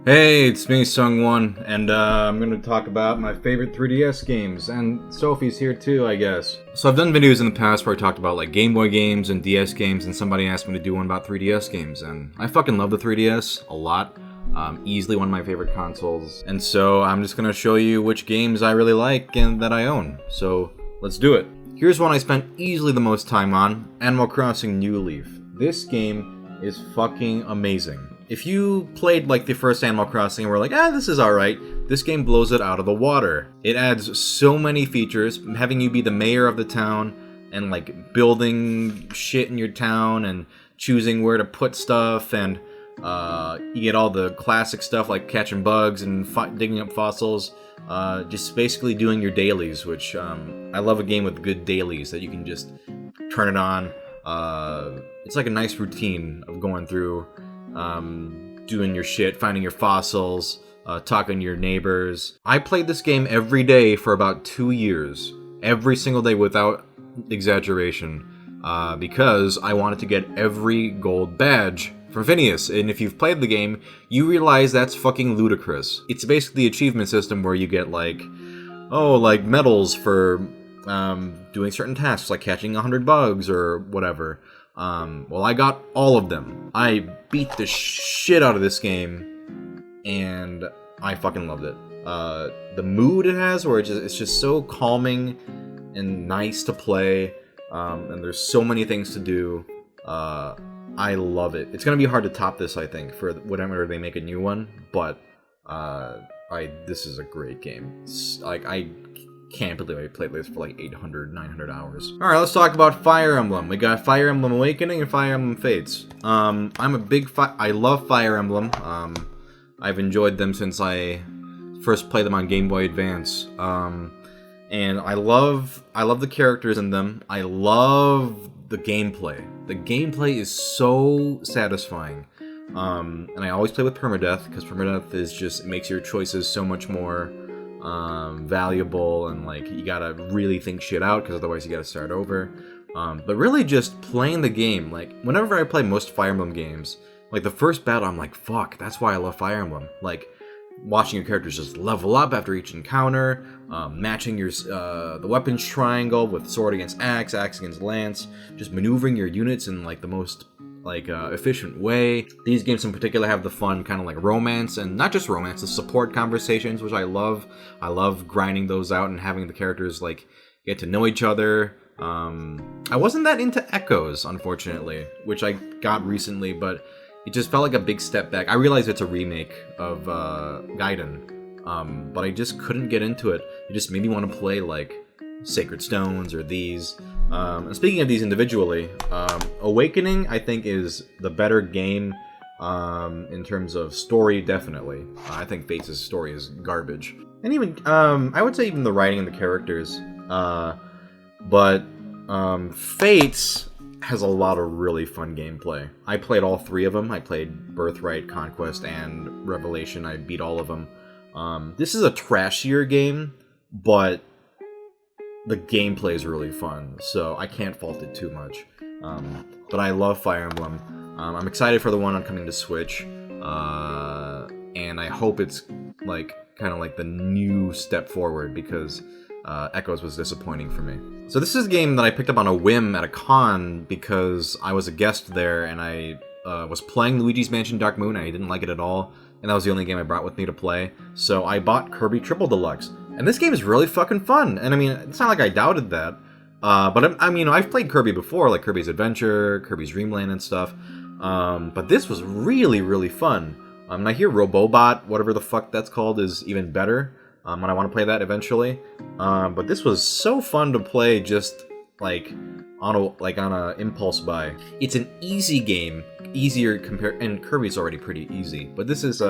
Hey, it's me, Sung1, and I'm going to talk about my favorite 3DS games, and Sophie's here too, I guess. So I've done videos in the past where I talked about like Game Boy games and DS games, and somebody asked me to do one about 3DS games, and I fucking love the 3DS a lot. Easily one of my favorite consoles, and so I'm just going to show you which games I really like and that I own. So let's do it. Here's one I spent easily the most time on, Animal Crossing New Leaf. This game is fucking amazing. If you played like the first Animal Crossing and were like, this is alright, this game blows it out of the water. It adds so many features, having you be the mayor of the town and like building shit in your town and choosing where to put stuff, and you get all the classic stuff like catching bugs and digging up fossils, just basically doing your dailies, which I love a game with good dailies that you can just turn it on. It's like a nice routine of going through, doing your shit, finding your fossils, talking to your neighbors. I played this game every day for about 2 years. Every single day without exaggeration. Because I wanted to get every gold badge from Phineas. And if you've played the game, you realize that's fucking ludicrous. It's basically the achievement system where you get like medals for doing certain tasks, like catching 100 bugs or whatever. Well, I got all of them. I beat the shit out of this game, and I fucking loved it. The mood it has, where it's just so calming and nice to play, and there's so many things to do. I love it. It's gonna be hard to top this, I think, for whenever they make a new one, but this is a great game. I can't believe I played this for like 800, 900 hours. Alright, let's talk about Fire Emblem. We got Fire Emblem Awakening and Fire Emblem Fates. I'm a big I love Fire Emblem. I've enjoyed them since I first played them on Game Boy Advance. And I love the characters in them. I love the gameplay. The gameplay is so satisfying. And I always play with permadeath, because permadeath is just, it makes your choices so much more valuable, and like you gotta really think shit out, because otherwise you gotta start over. But really just playing the game, like whenever I play most Fire Emblem games, like the first battle I'm like, fuck, that's why I love Fire Emblem. Like watching your characters just level up after each encounter, matching your the weapons triangle with sword against axe, axe against lance, just maneuvering your units in like the most efficient way. These games in particular have the fun kind of like romance, and not just romance, the support conversations, which I love. I love grinding those out and having the characters like get to know each other. I wasn't that into Echoes, unfortunately, which I got recently, but it just felt like a big step back. I realize it's a remake of Gaiden, but I just couldn't get into it. It just made me want to play like Sacred Stones or these. And speaking of these individually, Awakening I think is the better game in terms of story, definitely. I think Fates' story is garbage. And even, I would say even the writing and the characters. But Fates has a lot of really fun gameplay. I played all three of them. I played Birthright, Conquest, and Revelation. I beat all of them. This is a trashier game, but the gameplay is really fun, so I can't fault it too much. But I love Fire Emblem. I'm excited for the one coming to Switch, and I hope it's like kind of like the new step forward, because Echoes was disappointing for me. So this is a game that I picked up on a whim at a con because I was a guest there, and I was playing Luigi's Mansion Dark Moon, and I didn't like it at all, and that was the only game I brought with me to play. So I bought Kirby Triple Deluxe. And this game is really fucking fun. And I mean, it's not like I doubted that. But I mean, I've played Kirby before, like Kirby's Adventure, Kirby's Dreamland and stuff. But this was really, really fun. And I hear Robobot, whatever the fuck that's called, is even better. And I want to play that eventually. But this was so fun to play, just like on a impulse buy. It's an easy game, easier compared, and Kirby's already pretty easy. But this is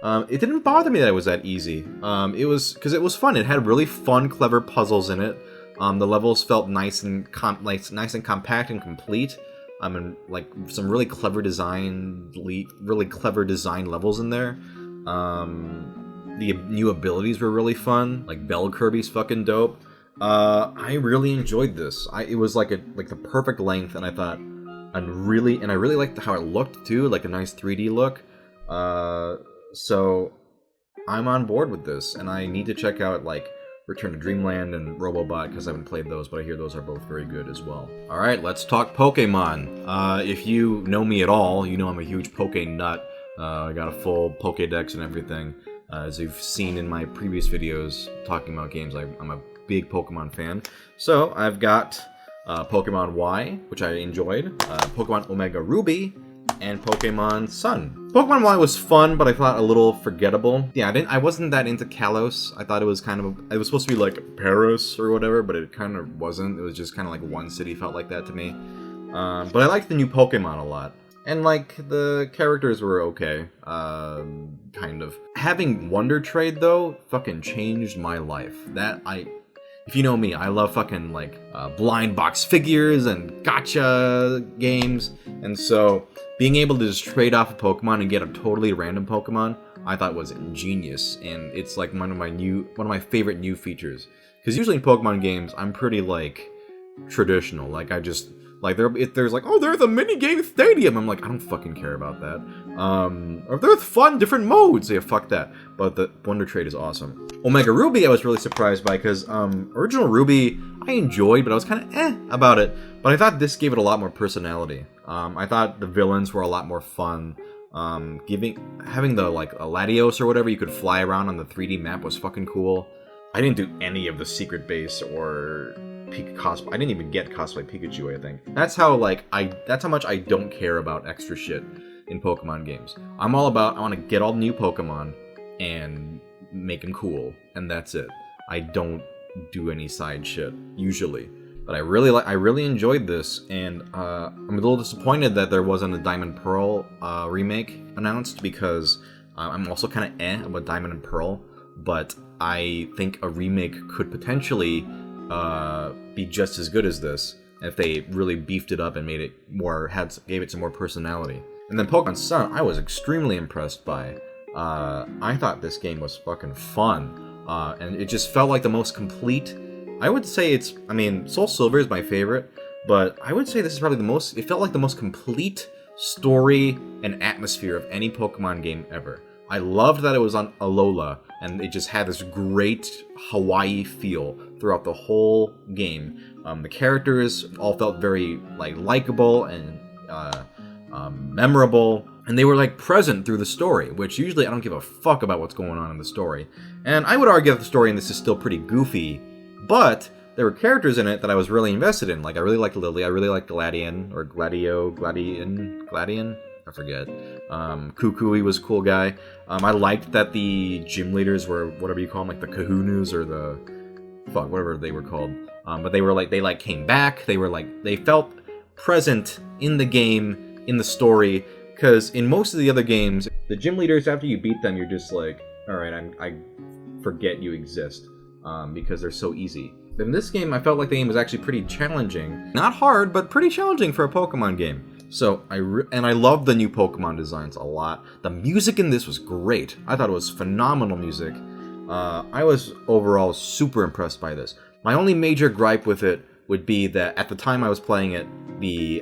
it didn't bother me that it was that easy. It was because it was fun. It had really fun, clever puzzles in it. The levels felt nice and compact and complete. And like some really clever design levels in there. The new abilities were really fun. Like Bell Kirby's fucking dope. I really enjoyed this. It was like the perfect length, and I thought, I really liked how it looked too, like a nice 3D look. So I'm on board with this, and I need to check out like Return to Dreamland and Robobot because I haven't played those, but I hear those are both very good as well. All right, let's talk Pokemon. If you know me at all, you know I'm a huge Poke nut. I got a full Pokédex and everything. As you've seen in my previous videos talking about games, I'm a big Pokemon fan. So I've got Pokemon Y, which I enjoyed, Pokemon Omega Ruby, and Pokemon Sun. Pokemon Y was fun, but I thought a little forgettable. Yeah, I wasn't that into Kalos. I thought it was it was supposed to be like Paris or whatever, but it kind of wasn't. It was just kind of like one city felt like that to me. But I liked the new Pokemon a lot. And, like, the characters were okay, kind of. Having Wonder Trade, though, fucking changed my life. If you know me, I love fucking, like, blind box figures and gacha games. And so, being able to just trade off a Pokemon and get a totally random Pokemon, I thought was ingenious. And it's, like, one of my favorite new features. Because usually in Pokemon games, I'm pretty, like, traditional. Like, if there's like, oh, there's a minigame stadium, I'm like, I don't fucking care about that. Or if there's fun, different modes, yeah, fuck that. But the Wonder Trade is awesome. Omega Ruby, I was really surprised by, because original Ruby, I enjoyed, but I was kind of about it. But I thought this gave it a lot more personality. I thought the villains were a lot more fun. Having the, like, Latios or whatever, you could fly around on the 3D map was fucking cool. I didn't do any of the secret base or cosplay. I didn't even get cosplay Pikachu, I think. That's how much I don't care about extra shit in Pokemon games. I'm all about, I want to get all the new Pokemon and make them cool, and that's it. I don't do any side shit, usually. But I really enjoyed this, and I'm a little disappointed that there wasn't a Diamond Pearl remake announced, because I'm also kind of about Diamond and Pearl, but I think a remake could potentially be just as good as this if they really beefed it up and made it gave it some more personality. And then Pokemon Sun, I was extremely impressed by. I thought this game was fucking fun, and it just felt like the most complete. I would say Soul Silver is my favorite, but I would say this is probably it felt like the most complete story and atmosphere of any Pokemon game ever. I loved that it was on Alola, and it just had this great Hawaii feel throughout the whole game. The characters all felt very likable and memorable, and they were like present through the story, which usually I don't give a fuck about what's going on in the story. And I would argue that the story in this is still pretty goofy, but there were characters in it that I was really invested in. Like, I really liked Lily, I really liked Gladian, or Gladian? I forget. Kukui was a cool guy. I liked that the gym leaders were, whatever you call them, like the Kahunus or whatever they were called. But they came back. They felt present in the game, in the story. Because in most of the other games, the gym leaders, after you beat them, you're just like, alright, I forget you exist. Because they're so easy. But in this game, I felt like the game was actually pretty challenging. Not hard, but pretty challenging for a Pokemon game. So, I love the new Pokemon designs a lot. The music in this was great. I thought it was phenomenal music. I was overall super impressed by this. My only major gripe with it would be that at the time I was playing it, the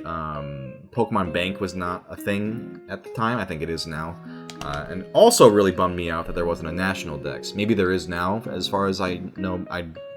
Pokemon Bank was not a thing at the time. I think it is now. And also really bummed me out that there wasn't a National Dex. Maybe there is now, as far as I know,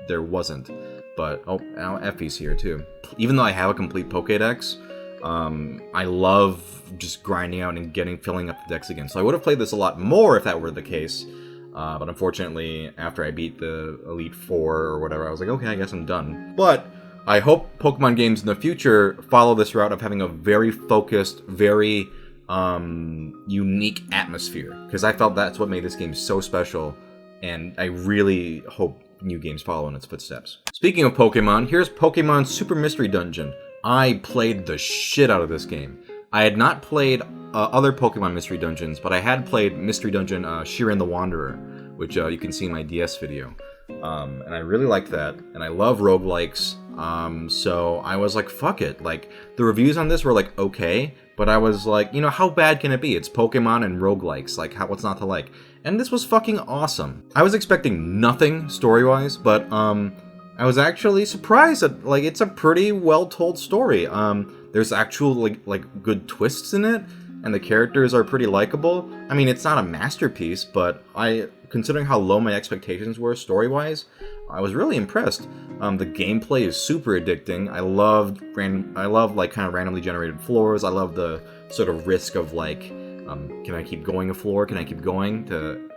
there wasn't. But, now Effie's here too. Even though I have a complete Pokédex, I love just grinding out and filling up the decks again. So I would have played this a lot more if that were the case. But unfortunately, after I beat the Elite Four or whatever, I was like, okay, I guess I'm done. But I hope Pokemon games in the future follow this route of having a very focused, very unique atmosphere. Because I felt that's what made this game so special. And I really hope new games follow in its footsteps. Speaking of Pokemon, here's Pokemon Super Mystery Dungeon. I played the shit out of this game. I had not played other Pokemon Mystery Dungeons, but I had played Mystery Dungeon Shiren the Wanderer, which you can see in my DS video. And I really liked that, and I love roguelikes, so I was like, fuck it. Like, the reviews on this were like, okay, but I was like, how bad can it be? It's Pokemon and roguelikes, like, what's not to like? And this was fucking awesome. I was expecting nothing story-wise, but, I was actually surprised that, it's a pretty well-told story. There's actual, good twists in it. and the characters are pretty likable. I mean, it's not a masterpiece, but considering how low my expectations were story-wise, I was really impressed. The gameplay is super addicting. I love like kind of randomly generated floors. I love the sort of risk of like, can I keep going a floor? Can I keep going to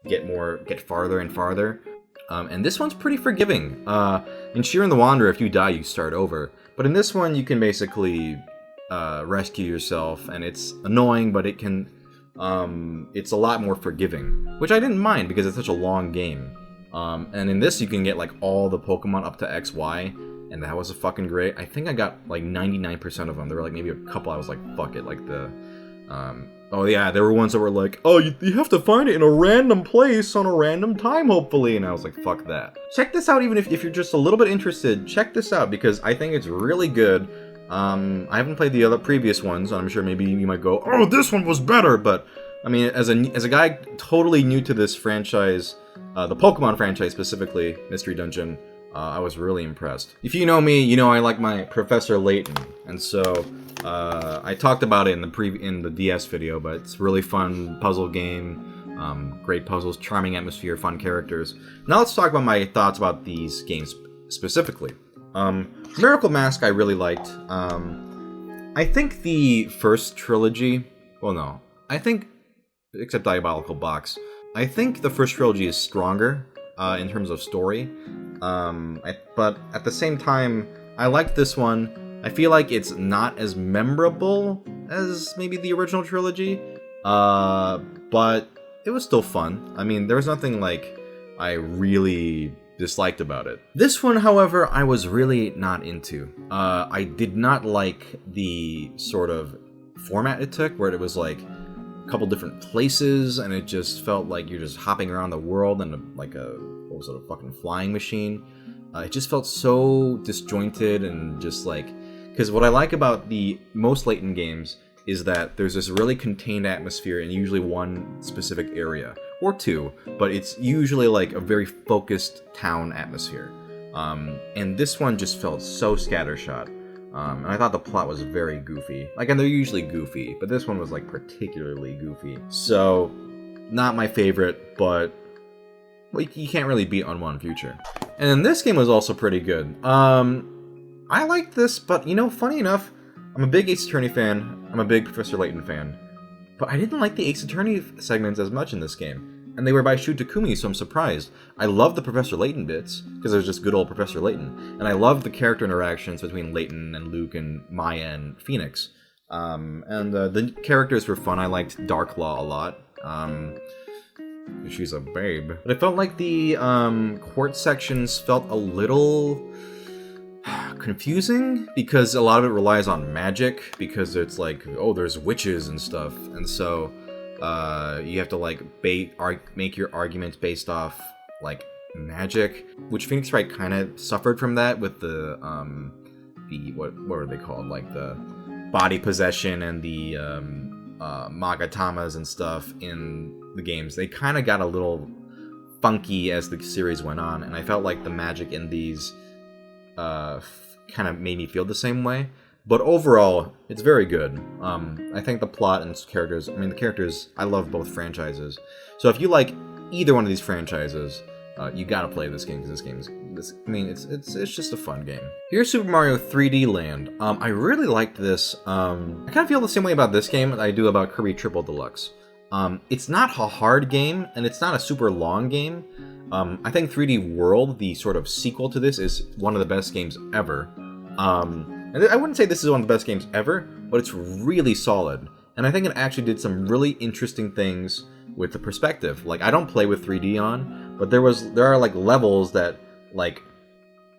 get farther and farther? And this one's pretty forgiving. In Sheeran the Wanderer, if you die, you start over. But in this one, you can basically rescue yourself, and it's annoying, but it can. It's a lot more forgiving, which I didn't mind because it's such a long game. And in this, you can get like all the Pokemon up to XY, and that was fucking great. I think I got like 99% of them. There were like maybe a couple I was like, fuck it, like the. Oh yeah, there were ones that were like, oh, you have to find it in a random place on a random time, hopefully. And I was like, fuck that. Check this out, even if you're just a little bit interested. Check this out, because I think it's really good. I haven't played the other previous ones. I'm sure maybe you might go, oh, this one was better. But, I mean, as a guy totally new to this franchise, the Pokemon franchise specifically, Mystery Dungeon, I was really impressed. If you know me, you know I like my Professor Layton. And so... I talked about it in the DS video, but it's a really fun puzzle game, great puzzles, charming atmosphere, fun characters. Now let's talk about my thoughts about these games specifically. Miracle Mask I really liked. I think the first trilogy, well no, I think, except Diabolical Box, I think the first trilogy is stronger in terms of story, but at the same time, I liked this one. I feel like it's not as memorable as maybe the original trilogy, but it was still fun. I mean, there was nothing like I really disliked about it. This one, however, I was really not into. I did not like the sort of format it took, where it was like a couple different places, and it just felt like you're just hopping around the world in what was it, a fucking flying machine. It just felt so disjointed and just like... Because what I like about the most Layton games is that there's this really contained atmosphere in usually one specific area, or two, but it's usually like a very focused town atmosphere. And this one just felt so scattershot. And I thought the plot was very goofy. Like, and they're usually goofy, but this one was like particularly goofy. So, not my favorite, but well, you can't really beat Unwanted Future. And then this game was also pretty good. I liked this, but, you know, funny enough, I'm a big Ace Attorney fan, I'm a big Professor Layton fan, but I didn't like the Ace Attorney segments as much in this game, and they were by Shu Takumi, so I'm surprised. I love the Professor Layton bits, because it was just good old Professor Layton, and I love the character interactions between Layton and Luke and Maya and Phoenix, and the characters were fun. I liked Darklaw a lot. She's a babe. But it felt like the court sections felt a little... confusing, because a lot of it relies on magic, because it's like, oh, there's witches and stuff, and so you have to like make your arguments based off like magic, which Phoenix Wright kind of suffered from that with the what are they called, like the body possession and the Magatamas and stuff in the games. They kind of got a little funky as the series went on, and I felt like the magic in these kind of made me feel the same way. But overall, it's very good. I think the plot and characters, I love both franchises. So if you like either one of these franchises, you gotta play this game, because it's just a fun game. Here's Super Mario 3D Land. I really liked this. I kind of feel the same way about this game that I do about Kirby Triple Deluxe. It's not a hard game, and it's not a super long game. I think 3D World, the sort of sequel to this, is one of the best games ever. And I wouldn't say this is one of the best games ever, but it's really solid. And I think it actually did some really interesting things with the perspective. Like, I don't play with 3D on, but there are like levels that, like,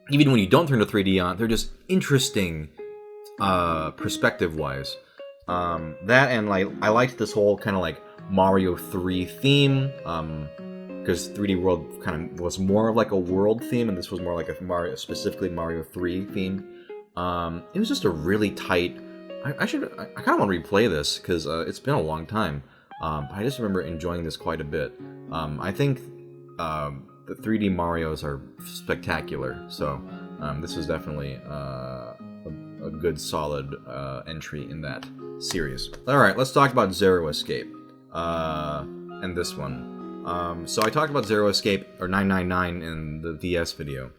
even when you don't turn the 3D on, they're just interesting perspective-wise. That, and like, I liked this whole kind of like Mario 3 theme, because 3D World kind of was more of like a world theme, and this was more like a specifically Mario 3 theme. It was just a really tight... I kind of want to replay this, because it's been a long time. But I just remember enjoying this quite a bit. I think the 3D Marios are spectacular, so this was definitely a good, solid entry in that. series. Alright, let's talk about Zero Escape. And this one. So I talked about Zero Escape, or 999 in the DS video.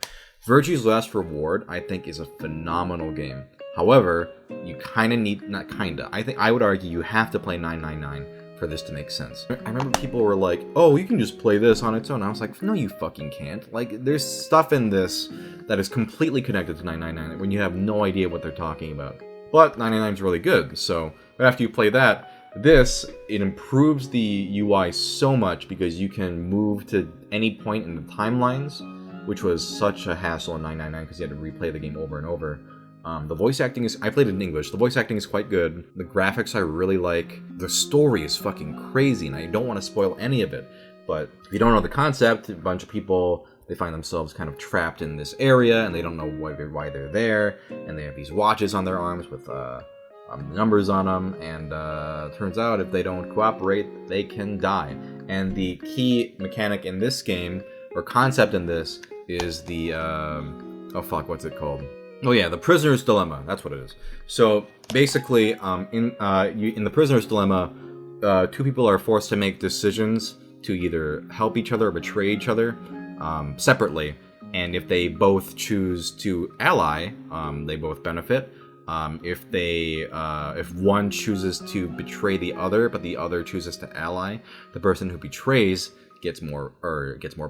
Virtue's Last Reward, I think, is a phenomenal game. However, you kind of need, not kinda, I would argue you have to play 999 for this to make sense. I remember people were like, oh, you can just play this on its own. I was like, no, you fucking can't. Like, there's stuff in this that is completely connected to 999 when you have no idea what they're talking about. But 999 is really good, so after you play that, it improves the UI so much because you can move to any point in the timelines, which was such a hassle in 999 because you had to replay the game over and over. The voice acting is, I played it in English, the voice acting is quite good, the graphics I really like, the story is fucking crazy, and I don't want to spoil any of it, but if you don't know the concept, a bunch of people, they find themselves kind of trapped in this area, and they don't know why they're there, and they have these watches on their arms with numbers on them, and turns out if they don't cooperate, they can die. And the key mechanic in this game, or concept in this, is the, oh fuck, what's it called? Oh yeah, the Prisoner's Dilemma. That's what it is. So basically, in the Prisoner's Dilemma, two people are forced to make decisions to either help each other or betray each other separately. And if they both choose to ally, they both benefit. If one chooses to betray the other, but the other chooses to ally, the person who betrays gets more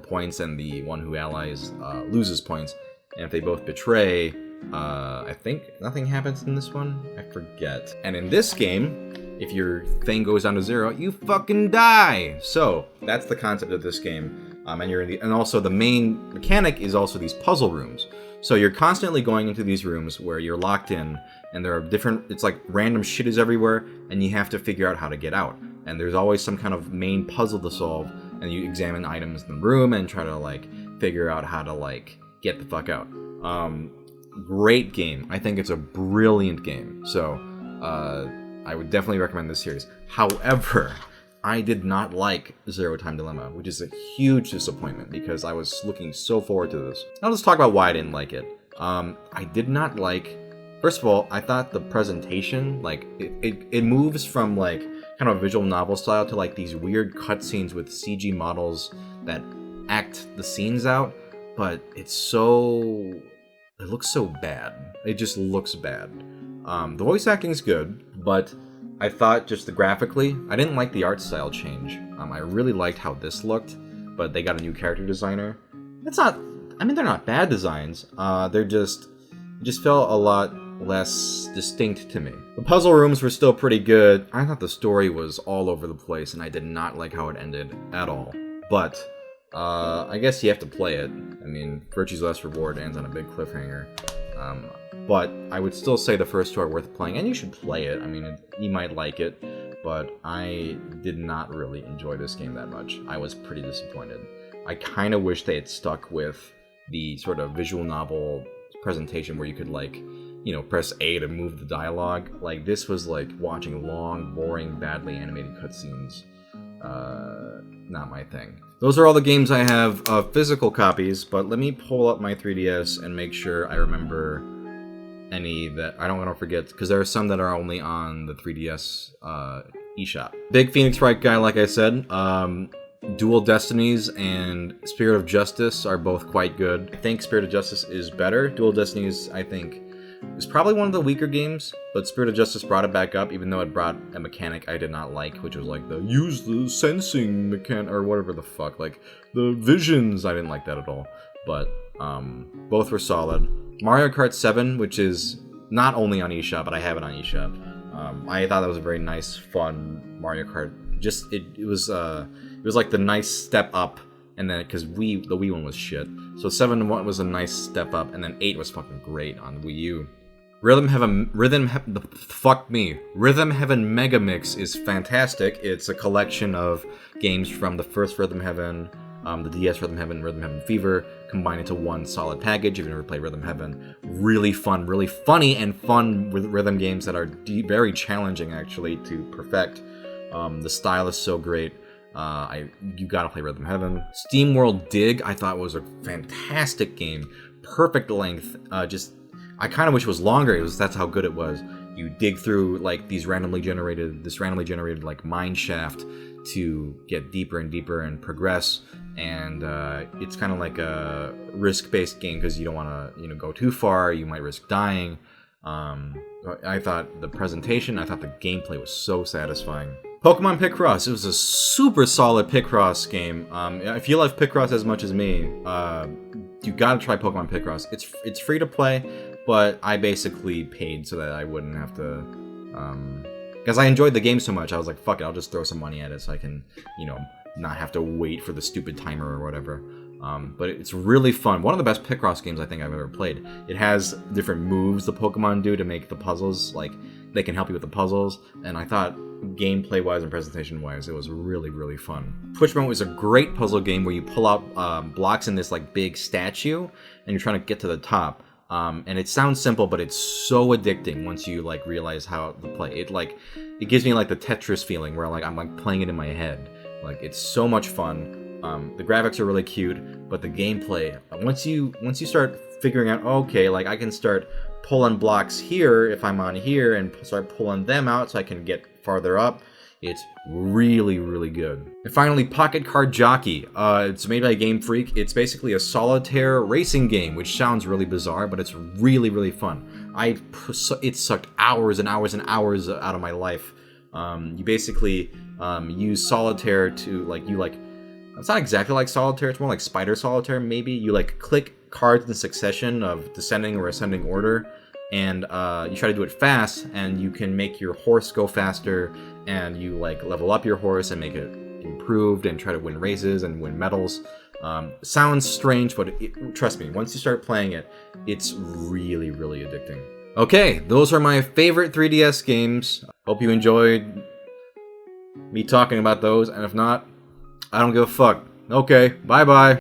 points, and the one who allies loses points. And if they both betray, I think nothing happens in this one. I forget. And in this game, if your thing goes down to 0, you fucking die. So that's the concept of this game. And also the main mechanic is also these puzzle rooms. So you're constantly going into these rooms where you're locked in, and there are it's like random shit is everywhere, and you have to figure out how to get out. And there's always some kind of main puzzle to solve, and you examine items in the room and try to like figure out how to like get the fuck out. Great game. I think it's a brilliant game. So I would definitely recommend this series. However, I did not like Zero Time Dilemma, which is a huge disappointment because I was looking so forward to this. Now let's talk about why I didn't like it. I did not like... First of all, I thought the presentation, like, it moves from, like, kind of a visual novel style to, like, these weird cutscenes with CG models that act the scenes out, but it's so... It looks so bad. It just looks bad. The voice acting's good, but I thought just graphically, I didn't like the art style change. I really liked how this looked, but they got a new character designer. It's not, I mean, they're not bad designs. They're just felt a lot less distinct to me. The puzzle rooms were still pretty good. I thought the story was all over the place, and I did not like how it ended at all. But I guess you have to play it. I mean, Virtue's Last Reward ends on a big cliffhanger. But I would still say the first two are worth playing, and you should play it. I mean, you might like it, but I did not really enjoy this game that much. I was pretty disappointed. I kind of wish they had stuck with the sort of visual novel presentation where you could, like, you know, press A to move the dialogue. Like, this was like watching long, boring, badly animated cutscenes. Not my thing. Those are all the games I have physical copies, but let me pull up my 3DS and make sure I remember any that I don't want to forget, because there are some that are only on the 3DS eShop. Big Phoenix Wright guy, like I said. Dual Destinies and Spirit of Justice are both quite good. I think Spirit of Justice is better. Dual Destinies, I think, is probably one of the weaker games, but Spirit of Justice brought it back up, even though it brought a mechanic I did not like, which was like the use the sensing mechanic, or whatever the fuck, like the visions. I didn't like that at all, but both were solid. Mario Kart 7, which is not only on eShop, but I have it on eShop. I thought that was a very nice, fun Mario Kart. Just it was like the nice step up, and then because the Wii one was shit, so 7 was a nice step up, and then 8 was fucking great on Wii U. Rhythm Heaven Mega Mix is fantastic. It's a collection of games from the first Rhythm Heaven, the DS Rhythm Heaven Fever, combined into one solid package. If you've never played Rhythm Heaven, really fun, really funny and fun rhythm games that are very challenging actually to perfect. The style is so great. You gotta play Rhythm Heaven. Steam World Dig, I thought was a fantastic game. Perfect length. I kind of wish it was longer. That's how good it was. you dig through like this randomly generated like mine shaft to get deeper and deeper and progress. And it's kind of like a risk-based game because you don't want to go too far. You might risk dying. I thought the gameplay was so satisfying. Pokemon Picross, it was a super solid Picross game. If you love Picross as much as me, you gotta try Pokemon Picross. It's free to play, but I basically paid so that I wouldn't have to, because I enjoyed the game so much. I was like, fuck it, I'll just throw some money at it so I can, not have to wait for the stupid timer or whatever. But it's really fun. One of the best Picross games I think I've ever played. It has different moves the Pokemon do to make the puzzles, like, they can help you with the puzzles, and I thought gameplay-wise and presentation-wise, it was really, really fun. Twitchbone was a great puzzle game where you pull out blocks in this, like, big statue, and you're trying to get to the top. And it sounds simple, but it's so addicting once you, like, realize how to play. It gives me, like, the Tetris feeling where, like, I'm, like, playing it in my head. Like, it's so much fun. The graphics are really cute, but the gameplay, once you start figuring out, okay, like, I can start pulling blocks here if I'm on here and start pulling them out so I can get farther up, it's really, really good. And finally, Pocket Card Jockey. It's made by Game Freak. It's basically a solitaire racing game, which sounds really bizarre, but it's really, really fun. It sucked hours and hours and hours out of my life. You basically use solitaire to, it's not exactly like solitaire, it's more like spider solitaire maybe. You click cards in succession of descending or ascending order, and you try to do it fast, and you can make your horse go faster, and you level up your horse and make it improved and try to win races and win medals. Sounds strange, but trust me, once you start playing it, it's really, really addicting. Okay, those are my favorite 3DS games. Hope you enjoyed me talking about those, and if not, I don't give a fuck. Okay, bye-bye.